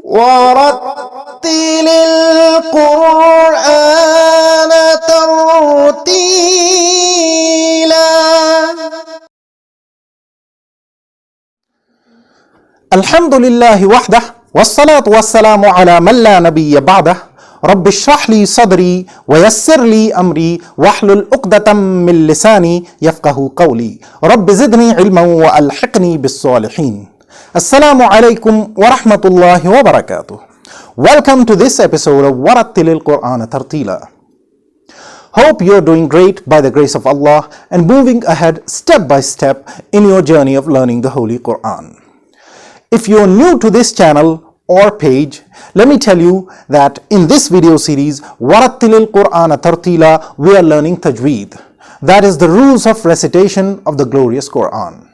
ورتل القرآن ترتيلا. الحمد لله وحده والصلاة والسلام على من لا نبي بعده. رب اشرح لي صدري ويسر لي أمري واحلل عقدة من لساني يفقه قولي. رب زدني علما وألحقني بالصالحين. Assalamu-Alaykum wa rahmatullahi wa barakatuh. Welcome to this episode of ورتل القرآن ترتيلا. Hope you're doing great by the grace of Allah and moving ahead step by step in your journey of learning the Holy Quran. If you're new to this channel or page, let me tell you that in this video series, ورتل القرآن ترتيلا, we are learning Tajweed. That is the rules of recitation of the glorious Quran.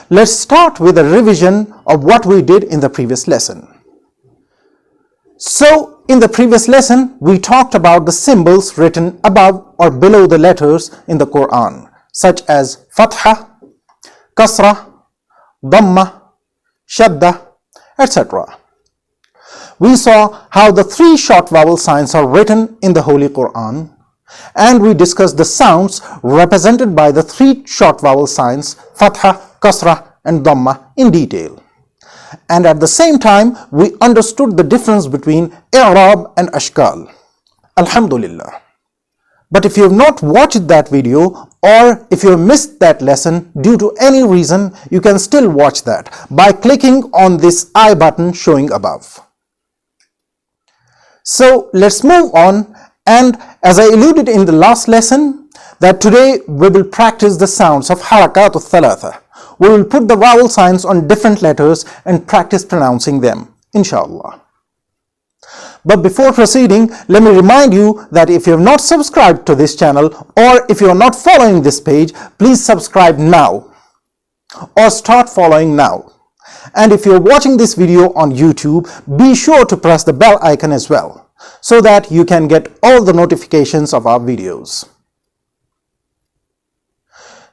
Let's start with a revision of what we did in the previous lesson. So, in the previous lesson, we talked about the symbols written above or below the letters in the Quran, such as FATHA, KASRAH, DAMMAH, Shadda, etc. We saw how the three short vowel signs are written in the Holy Quran, and we discussed the sounds represented by the three short vowel signs FATHA, KASRAH and DAMMAH in detail. And at the same time, we understood the difference between i'rab and ashkal. Alhamdulillah. But if you have not watched that video, or if you have missed that lesson due to any reason, you can still watch that by clicking on this I button showing above. So let's move on, and as I alluded in the last lesson, that today we will practice the sounds of الحركات الثلاثه. We will put the vowel signs on different letters and practice pronouncing them, inshallah. But before proceeding, let me remind you that if you have not subscribed to this channel, or if you are not following this page, please subscribe now or start following now. And if you are watching this video on YouTube, be sure to press the bell icon as well, so that you can get all the notifications of our videos.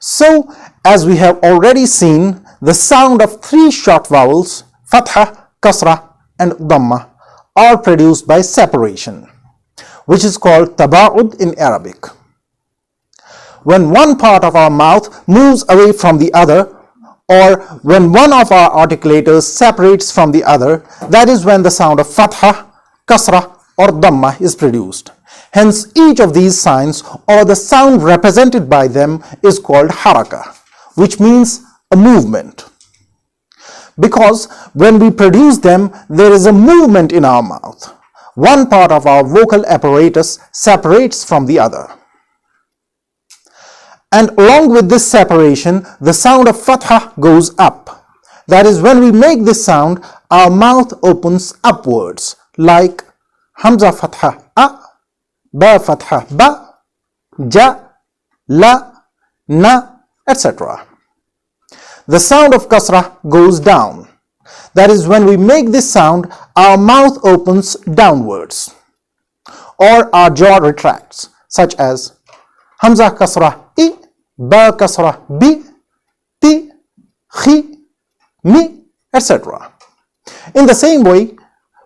So, as we have already seen, the sound of three short vowels, FATHA, KASRAH and DAMMAH, are produced by separation, which is called tabaud in Arabic. When one part of our mouth moves away from the other, or when one of our articulators separates from the other, that is when the sound of FATHA, KASRAH or DAMMAH is produced. Hence, each of these signs or the sound represented by them is called haraka, which means a movement. Because when we produce them, there is a movement in our mouth. One part of our vocal apparatus separates from the other. And along with this separation, the sound of fatha goes up. That is, when we make this sound, our mouth opens upwards, like hamza fatha a, ba fatha ba, ja, la, na, etc. The sound of kasrah goes down. That is, when we make this sound, our mouth opens downwards, or our jaw retracts, such as hamza kasrah I, ba kasrah bi, ti, khi, mi, etc. In the same way,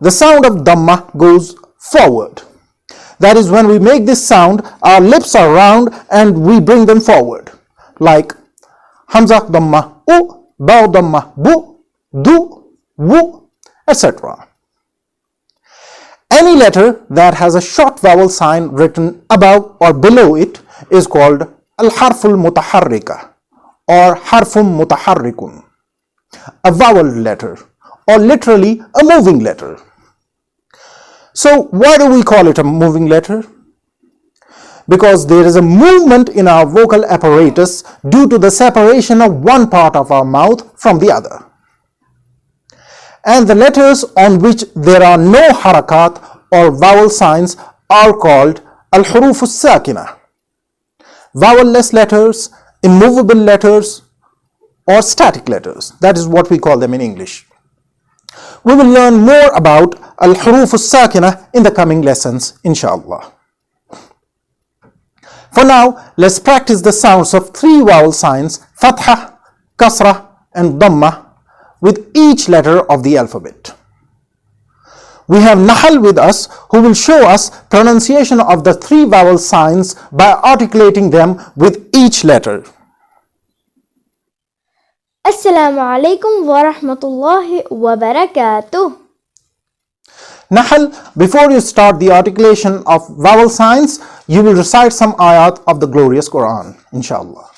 the sound of dammah goes forward. That is, when we make this sound, our lips are round and we bring them forward, like hamza dammah u, ba dammah bu, du, wu, etc. Any letter that has a short vowel sign written above or below it is called al-harful mutaharrika or harfum mutaharrikun, a vowel letter, or literally a moving letter. So why do we call it a moving letter? Because there is a movement in our vocal apparatus due to the separation of one part of our mouth from the other. And the letters on which there are no harakat or vowel signs are called al-huruf as-sakina, vowel-less letters, immovable letters, or static letters. That is what we call them in English. We will learn more about al-huruf as-sakina in the coming lessons, inshallah. For now, let's practice the sounds of three vowel signs, fatha, kasrah and dammah, with each letter of the alphabet. we have Nahal with us, who will show us pronunciation of the 3 vowel signs by articulating them with each letter. Assalamu-Alaykum wa rahmatullahi wa barakatuh. Nahal, before you start the articulation of vowel signs, you will recite some ayat of the glorious Quran, inshallah.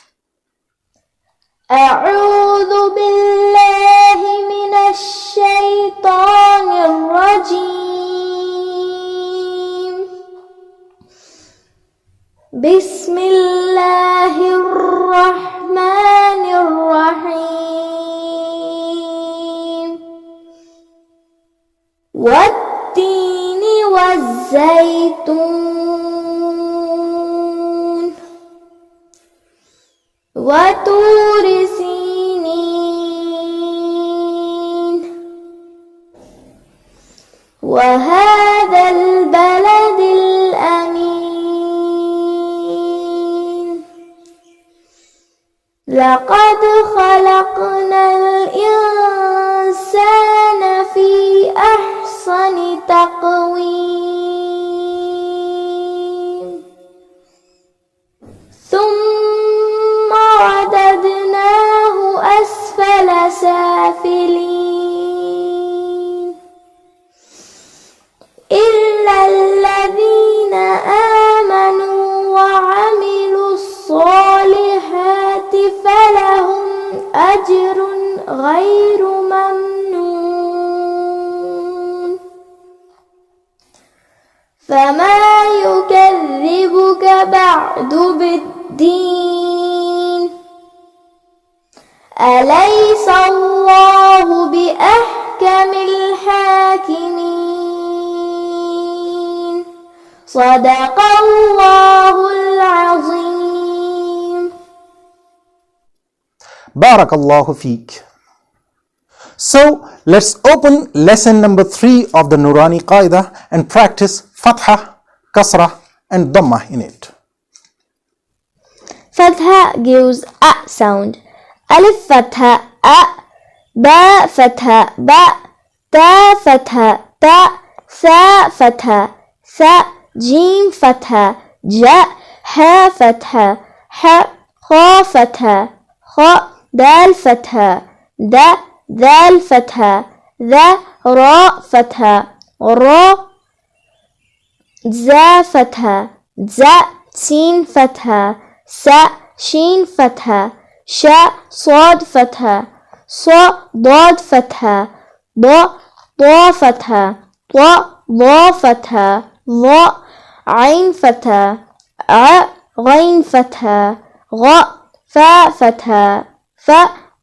أعوذ بالله من الشيطان الرجيم. بسم الله الرحمن الرحيم. والتين والزيتون وطور سينين وهذا البلد الأمين. لقد خلقنا الإنسان في أحسن تقويم ثم رددناه أسفل سافلين إلا الذين آمنوا وعملوا الصالحات فلهم أجر غير ممنون. فما يكذبك بعد بالدين. أليس الله بأحكم الحاكمين. صدق الله العظيم. Barakallahu feek. So let's open lesson number 3 of the noorani Qaida and practice FATHA, KASRAH and DAMMAH in it. FATHA gives a sound. Alif fatha a, ba fatha ba, ta fatha ta, sa fatha sa, jim fatha ja, ha fatha ha, kha fatha kha, dal fatha da, dal fatha da, ra fatha ra, za fatha za, sin fatha sa, shin fatha شاء صاد فتحة صا ضاد فتحة ضا فتحة ضا فتحة ضا عين فتحة غين فتحة فا فتحة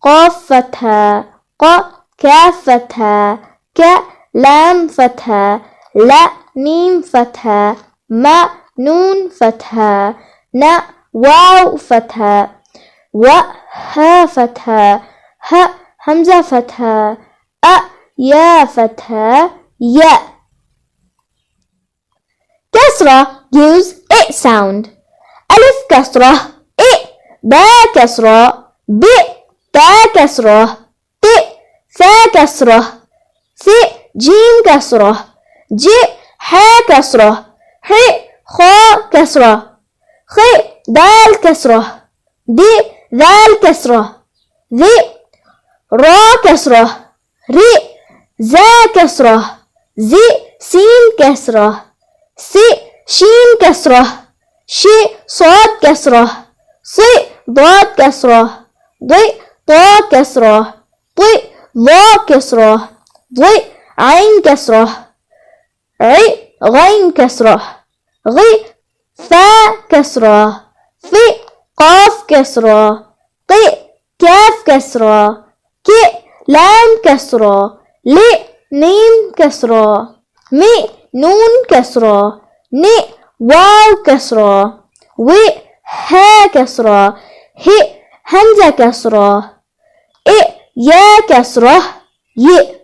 قاف فتحة كاف فتحة لام فتحة لا ميم فتحة ما نون فتحة واو فتحة ها فتحة ها همزة فتحة يا فتحة يا. كسرة gives it sound. ألف كسرة إ, با كسرة ب, تا كسرة ت, ثا كسرة ث, جيم كسرة ج, ح كسرة ح, خا كسرة خ, دال كسرة د, ذال كسرة ذي, را كسرة ري, زا كسرة زي, سين كسرة سي, شين كسرة شي, صاد كسرة صي, ضاد كسرة ضي, طا كسرة طي, ضا كسرة ضي, عين كسرة عي, غين كسرة غي, فا كسرة في, قاف كسرة قي, كاف كسرة كي, لام كسرة لي, ميم كسرة مي, نون كسرة ني, واو كسرة وي, ها كسرة هي, همزة كسرة إ, يا كسرة ي.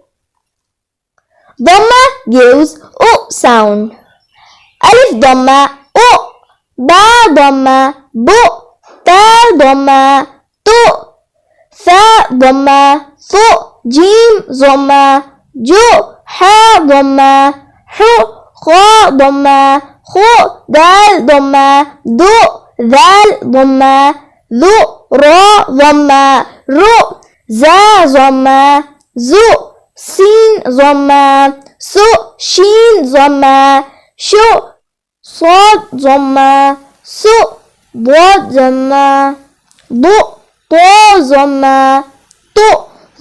ضمة gives O sound. ألف ضمة O, با ضمة بو, تا ضمة تو, ثا ضمة ثو, جيم ضمة جو ح ضمة ح خ ضمة خو دال ضمة دو ذال ضمة ذو را ضمة رو زا ضمة زو سين ضمة سو شين ضمة شو صاد ضمة سو ضاد ضمة ضو طا ضمة طو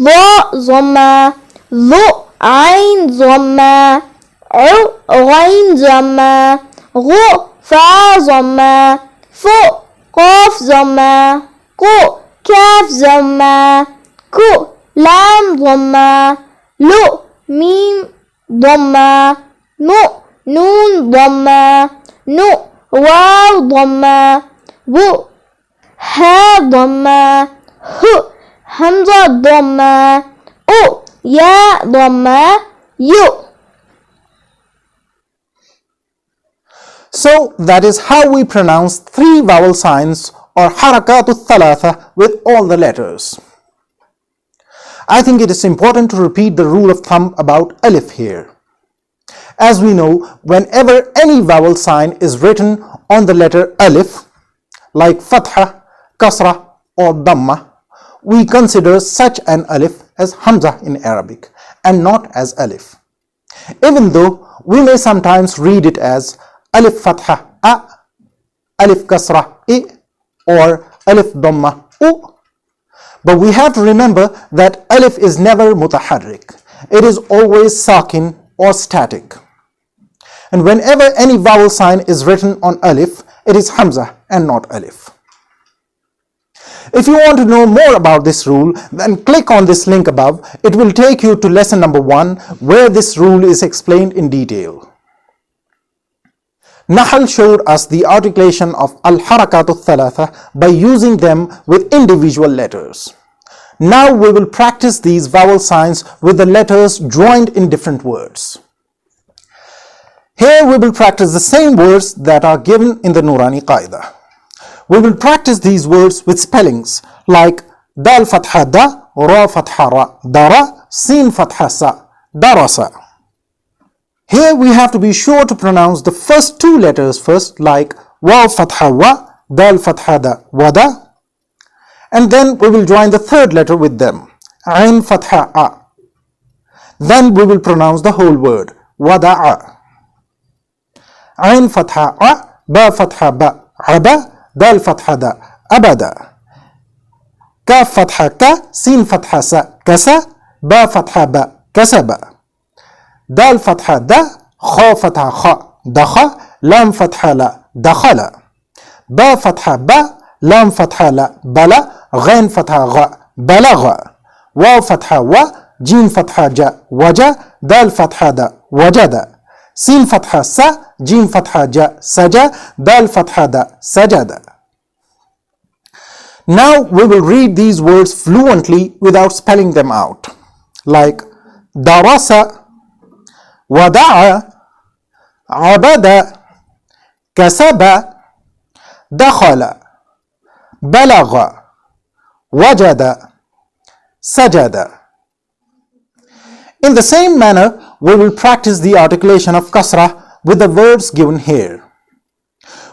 ضاء ضمة ضو عين ضمة عو غين ضمة غو فا ضمة فو قاف ضمة قو كاف ضمة كو لام ضمة لو ميم ضمة مو نون ضمة نو واو ضمة بو ها ضمة هو همزة ضمة أو يا ضمة يو. So that is how we pronounce three vowel signs or حركات الثلاثه with all the letters. I think it is important to repeat the rule of thumb about alif here. As we know, whenever any vowel sign is written on the letter alif, like fatha, kasrah or dammah, we consider such an alif as hamza in Arabic and not as alif. Even though we may sometimes read it as alif fatha a, alif kasrah I, or alif dammah u. But we have to remember that alif is never mutaharrik. It is always sakin or static. And whenever any vowel sign is written on alif, it is hamza and not alif. If you want to know more about this rule, then click on this link above. It will take you to lesson number 1, where this rule is explained in detail. Nahl showed us the articulation of al-harakat al-thalatha by using them with individual letters. Now we will practice these vowel signs with the letters joined in different words. Here we will practice the same words that are given in the noorani Qaida. We will practice these words with spellings like dal fatha da, ra fatha ra, dara, sin fatha sa, darasa. Here we have to be sure to pronounce the first two letters first, like waw fatha wa, dal fatha da, wada, and then we will join the third letter with them, ain fatha a. Then we will pronounce the whole word, wada'a. Ain fatha a, ba fatha ba, aba, dal fatha da, abada. Kaf fatha ka, sin fatha sa, kasa, ba fatha ba, kasaba. Dal fatha da, kha fatha kha, dakha, lam fatha la, dakhala. Ba fatha ba, lam fatha la, bala, ghain fatha gha, balagha. Waw fatha wa, jim fatha ja, waja, dal fatha da, wajada. Sin fatha sa, jim fatha ja, saja, dal fatha da, sajada. Now we will read these words fluently without spelling them out, like darasa, wada'a, abada, kasaba, dakhala, balagha, wajada, sajada. In the same manner, we will practice the articulation of kasrah with the words given here.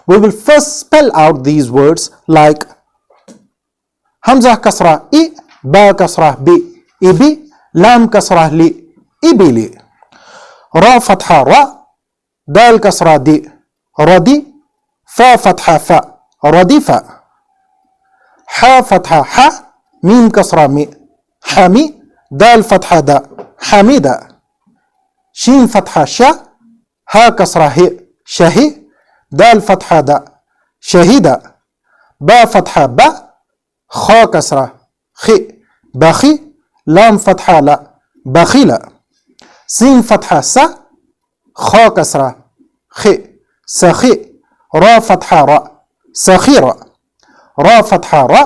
We will first spell out these words like hamza kasrah I, ba kasrah bi, ibi, lam kasrah li, ibili. Ra fatha ra, dal kasrah di, radi, fa fatha fa, radifa. Ha fatha ha, mim kasrah mi, hami, dal fatha da, hamida. Shin fatha sha, ha kasrah hi, shahi, dal fatha da, shahida. Ba fatha ba, kha kasrah khi, bakhi, lam fatha la, bakhila. Sin fatha sa, kha kasrah khi, sakhi, ra fatha ra, sakhira. Ra fatha ra,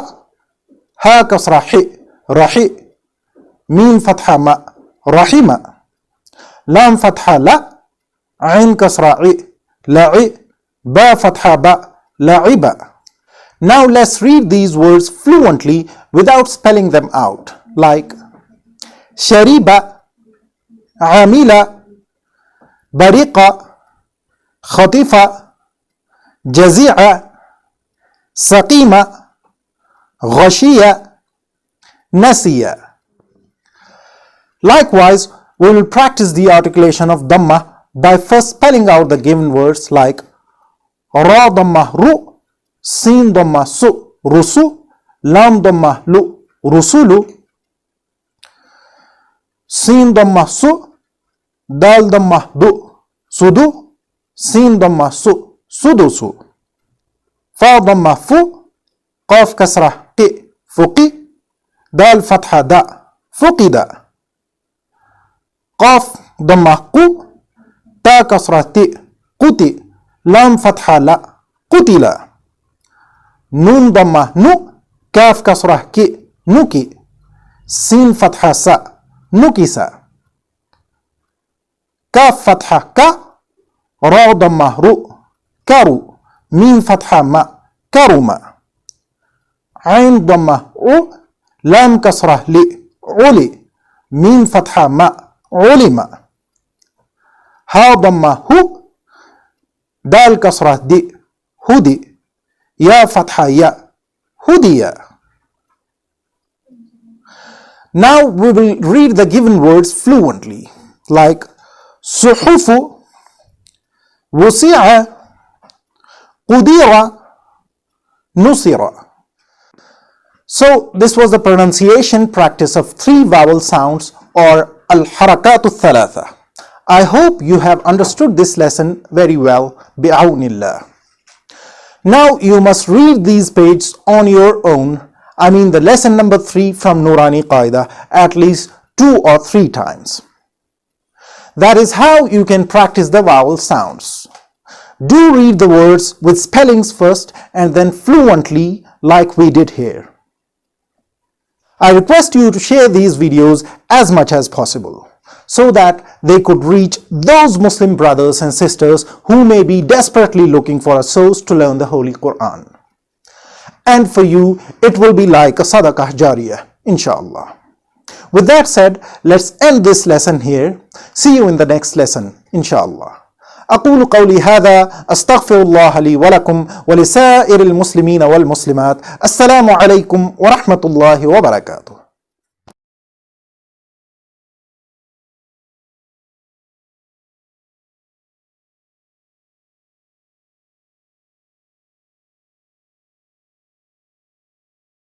ha kasrah hi, rahi. Mim fatha ma, rahima. Lam fatha la, ain kasra i, la'i, ba fatha ba, la'iba. Now let's read these words fluently without spelling them out, like shariba, عاملة بريقة خطيفة جزيعة سقيمة غشية نسية. Likewise, we will practice the articulation of Dhamma by first spelling out the given words like Ra Dhamma Ru, Sin Dhamma Su, Rusu, Lam Dhamma Lu, Rusulu, Sin Dhamma Su, Dal Dhamma Du, Sudu, Sin Dhamma Su, Sudusu, Fa Dhamma Fu, Qaf Kasrah Ki, Fuqi, Dal Fatha Da, Fuqida, Qaf Dhamma Qu, Ta Kasrah Ti, Quti, Lam Fatha La, Qutila, Nun Dhamma Nu, Kaf Kasrah Ki, Nuki, Sin Fatha Sa, Nukisa, Kaf Fatha Ka, Ra Dhamma Ru, Karu, Mim Fatha Ma, Karuma, Ain Dhamma U, Lam Kasrah Li, Uli, Mim Fatha Ma, Ulima, Ha Dhamma Hu, Dal Kasrah Di, Hudi, Ya Fatha Ya, Hudiya. Now we will read the given words fluently, like Suhufu, Wusi'a, Qudira, Nusira. So this was the pronunciation practice of 3 vowel sounds or الحركات الثلاثه. I hope you have understood this lesson very well, bi'awnillah. Now you must read these pages on your own, I mean the lesson number 3 from noorani Qaida, at least 2 or 3 times. That is how you can practice the vowel sounds. Do read the words with spellings first and then fluently like we did here. I request you to share these videos as much as possible so that they could reach those Muslim brothers and sisters who may be desperately looking for a source to learn the Holy Quran. And for you, it will be like a sadaqah jariyah, inshallah. With that said, let's end this lesson here. See you in the next lesson, inshallah. أقول قولي هذا أستغفر الله لي ولكم ولسائر المسلمين والمسلمات. السلام عليكم ورحمة الله وبركاته.